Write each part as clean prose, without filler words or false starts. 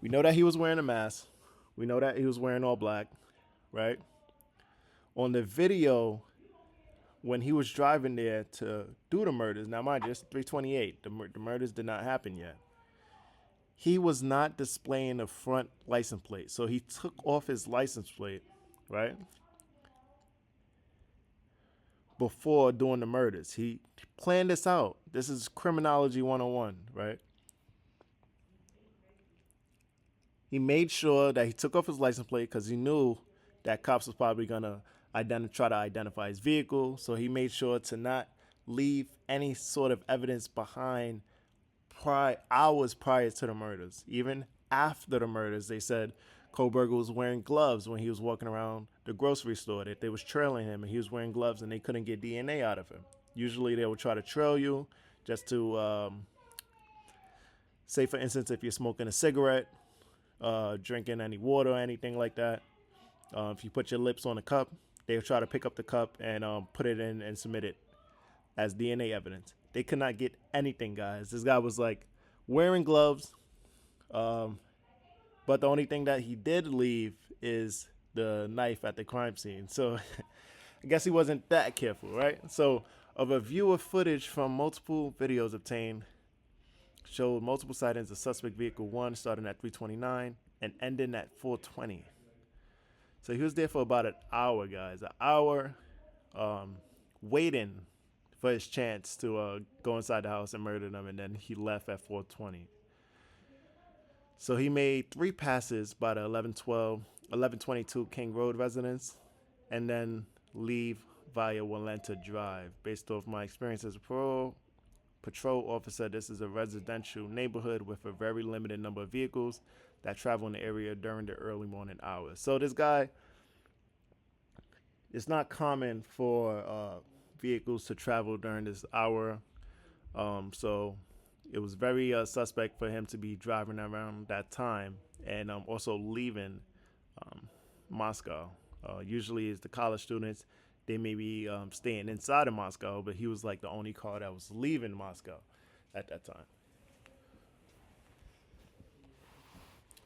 We know that he was wearing a mask. We know that he was wearing all black, right? On the video, when he was driving there to do the murders, now mind you, it's 328. The murders did not happen yet. He was not displaying the front license plate. So he took off his license plate, right? Before doing the murders. He planned this out. This is criminology 101, right? He made sure that he took off his license plate because he knew that cops was probably gonna try to identify his vehicle. So he made sure to not leave any sort of evidence behind hours prior to the murders. Even after the murders, they said Kohlberger was wearing gloves when he was walking around the grocery store. That they was trailing him and he was wearing gloves and they couldn't get DNA out of him. Usually they would try to trail you just to say, for instance, if you're smoking a cigarette, drinking any water or anything like that. If you put your lips on a cup, they'll try to pick up the cup and put it in and submit it as DNA evidence. They could not get anything, guys. This guy was like wearing gloves, but the only thing that he did leave is the knife at the crime scene. So I guess he wasn't that careful, right? So, of a view of footage from multiple videos obtained, showed multiple sightings of suspect vehicle 1 starting at 329 and ending at 420. So he was there for about an hour, guys. An hour waiting for his chance to go inside the house and murder them, and then he left at 420. So he made 3 passes by the 1122 King Road residence, and then leave via Walenta Drive. Based off my experience as a patrol officer, this is a residential neighborhood with a very limited number of vehicles that travel in the area during the early morning hours. So this guy, it's not common for vehicles to travel during this hour. So it was very suspect for him to be driving around that time and also leaving Moscow. Usually, it's the college students. They may be staying inside of Moscow, but he was like the only car that was leaving Moscow at that time.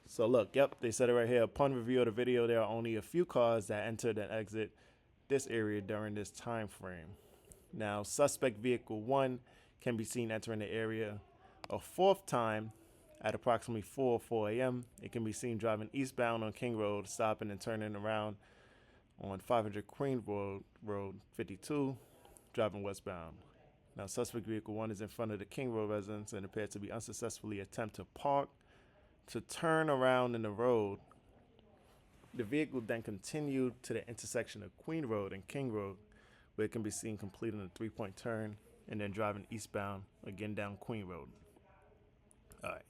So look, yep, they said it right here. Upon review of the video, there are only a few cars that entered and exit this area during this time frame. Now, suspect vehicle 1 can be seen entering the area a 4th time at approximately 4 a.m. It can be seen driving eastbound on King Road, stopping and turning around on 500 Queen Road 52, driving westbound. Now, suspect vehicle 1 is in front of the King Road residence and appears to be unsuccessfully attempt to park to turn around in the road. The vehicle then continued to the intersection of Queen Road and King Road, where it can be seen completing a 3-point turn and then driving eastbound again down Queen Road. All right.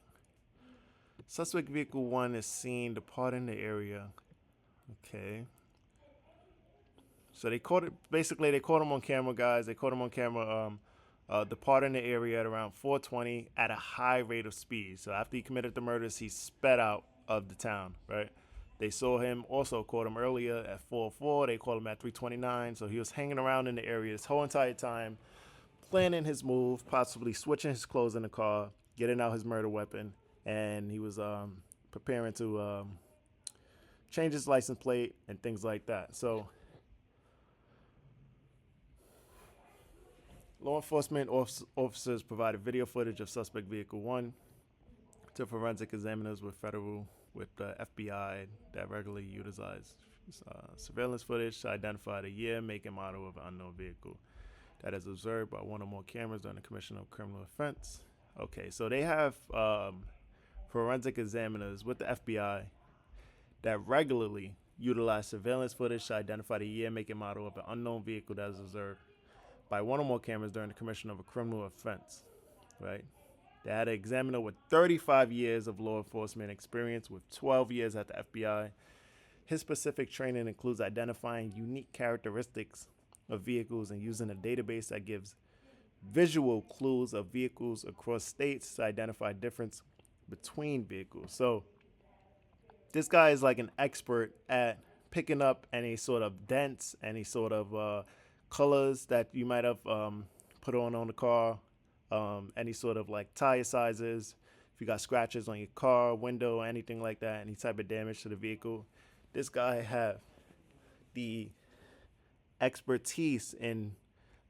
Suspect vehicle 1 is seen departing the area. Okay. So they caught it. Basically, they caught him on camera, guys. They caught him on camera departing the area at around 420 at a high rate of speed. So after he committed the murders, he sped out of the town, right? They saw him, also caught him earlier at 404. They caught him at 329. So he was hanging around in the area this whole entire time, planning his move, possibly switching his clothes in the car, getting out his murder weapon, and he was preparing to change his license plate and things like that. So law enforcement officers provided video footage of suspect vehicle 1 to forensic examiners with the FBI that regularly utilize surveillance footage to identify the year, make, and model of an unknown vehicle that is observed by one or more cameras during the commission of a criminal offense. Okay, so they have forensic examiners with the FBI that regularly utilize surveillance footage to identify the year, make, and model of an unknown vehicle that is observed by one or more cameras during the commission of a criminal offense, right? They had an examiner with 35 years of law enforcement experience with 12 years at the FBI. His specific training includes identifying unique characteristics of vehicles and using a database that gives visual clues of vehicles across states to identify difference between vehicles. So this guy is like an expert at picking up any sort of dents, any sort of colors that you might have put on the car, any sort of like tire sizes. If you got scratches on your car, window, anything like that, any type of damage to the vehicle, this guy have the expertise in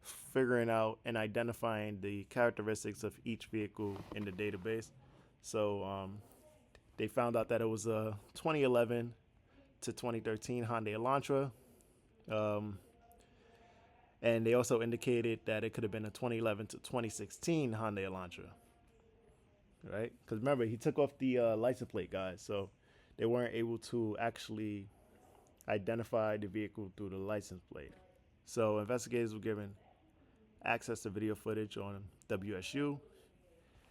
figuring out and identifying the characteristics of each vehicle in the database. So they found out that it was a 2011 to 2013 Hyundai Elantra. Um, and they also indicated that it could have been a 2011 to 2016 Hyundai Elantra. Right? Because remember, he took off the license plate, guys. So they weren't able to actually identify the vehicle through the license plate. So investigators were given access to video footage on WSU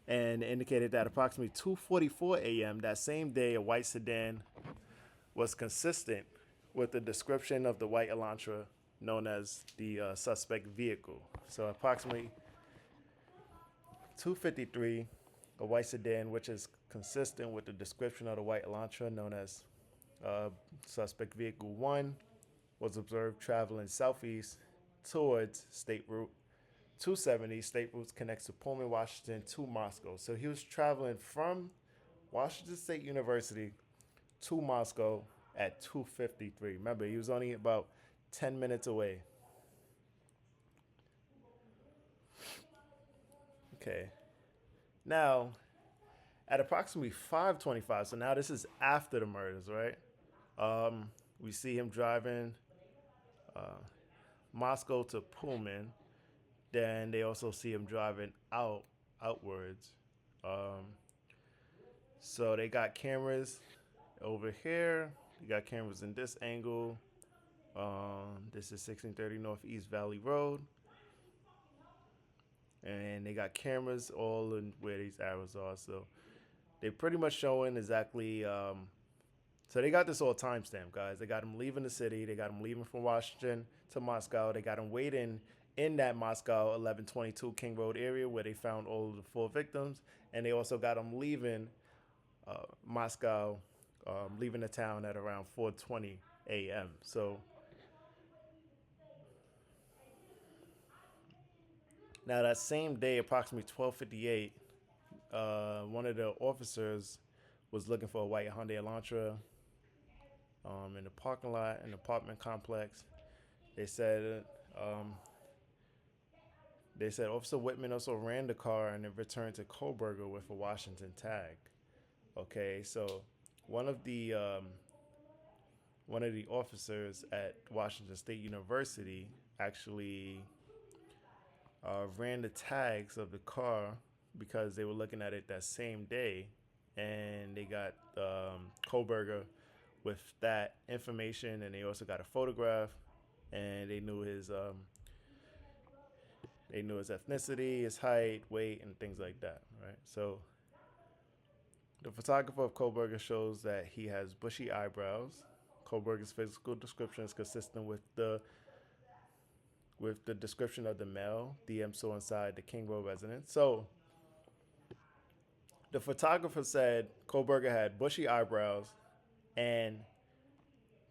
and indicated that approximately 2:44 a.m. that same day, a white sedan was consistent with the description of the white Elantra known as the suspect vehicle. So approximately 2:53, a white sedan, which is consistent with the description of the white Elantra known as suspect vehicle 1, was observed traveling southeast towards State Route 270. State Route connects to Pullman, Washington to Moscow. So he was traveling from Washington State University to Moscow at 2:53. Remember, he was only about 10 minutes away. Okay. Now, at approximately 5:25, so now this is after the murders, right? We see him driving Moscow to Pullman. Then they also see him driving outwards. So they got cameras over here. They got cameras in this angle. This is 1630 Northeast Valley Road. And they got cameras all in where these arrows are. So they pretty much showing exactly. So they got this all timestamped, guys. They got him leaving the city. They got him leaving from Washington to Moscow. They got him waiting in that Moscow 1122 King Road area where they found all of the 4 victims. And they also got him leaving Moscow, leaving the town at around 4:20 a.m. So now that same day, approximately 12:58, one of the officers was looking for a white Hyundai Elantra in the parking lot in the apartment complex. They said Officer Whitman also ran the car and then returned to Koberger with a Washington tag. Okay, so one of the officers at Washington State University actually ran the tags of the car because they were looking at it that same day, and they got Koberger with that information, and they also got a photograph, and they knew his ethnicity, his height, weight, and things like that, right? So the photographer of Koberger shows that he has bushy eyebrows. Koberger's physical description is consistent with the description of the male DM saw inside the King Road residence. So the photographer said Koberger had bushy eyebrows, and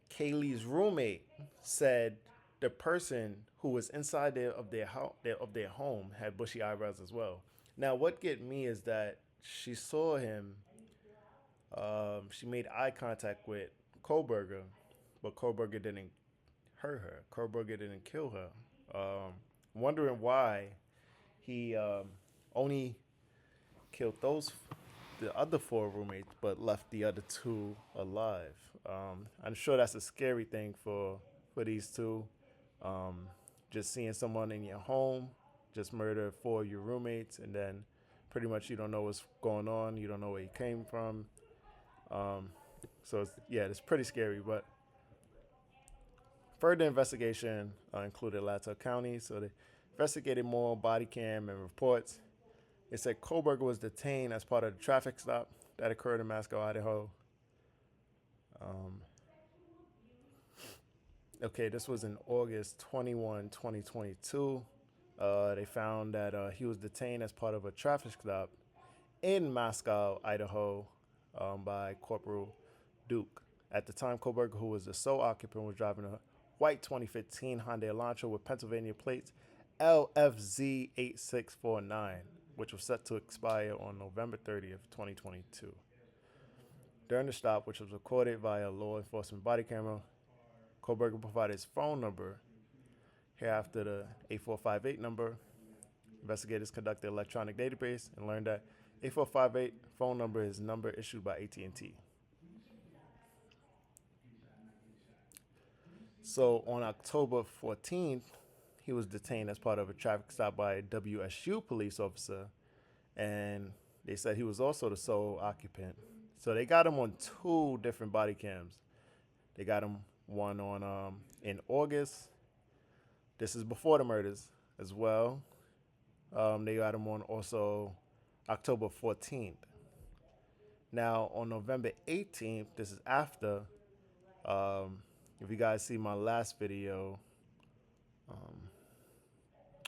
Kaylee's roommate said the person who was inside of their home had bushy eyebrows as well. Now, what get me is that she saw him. She made eye contact with Koberger, but Koberger didn't hurt her. Koberger didn't kill her. Wondering why he only killed the other 4 roommates, but left the other 2 alive. I'm sure that's a scary thing for these 2. Just seeing someone in your home just murder 4 of your roommates, and then pretty much you don't know what's going on. You don't know where he came from. So it's pretty scary. But further investigation included Lato County. So they investigated more body cam and reports. They said Koberger was detained as part of the traffic stop that occurred in Moscow, Idaho. This was in August 21, 2022. They found that he was detained as part of a traffic stop in Moscow, Idaho, by Corporal Duke. At the time, Koberger, who was the sole occupant, was driving a white 2015 Hyundai Elantra with Pennsylvania plates LFZ8649. which was set to expire on November 30th, 2022. During the stop, which was recorded via law enforcement body camera, Koberger provided his phone number. Hereafter, the 8458 number. Investigators conducted an electronic database and learned that 8458 phone number is a number issued by AT&T. So on October 14th, he was detained as part of a traffic stop by a WSU police officer, and they said he was also the sole occupant. So they got him on two different body cams. They got him one on in August. This is before the murders as well. They got him on also October 14th. Now on November 18th, this is after. If you guys see my last video,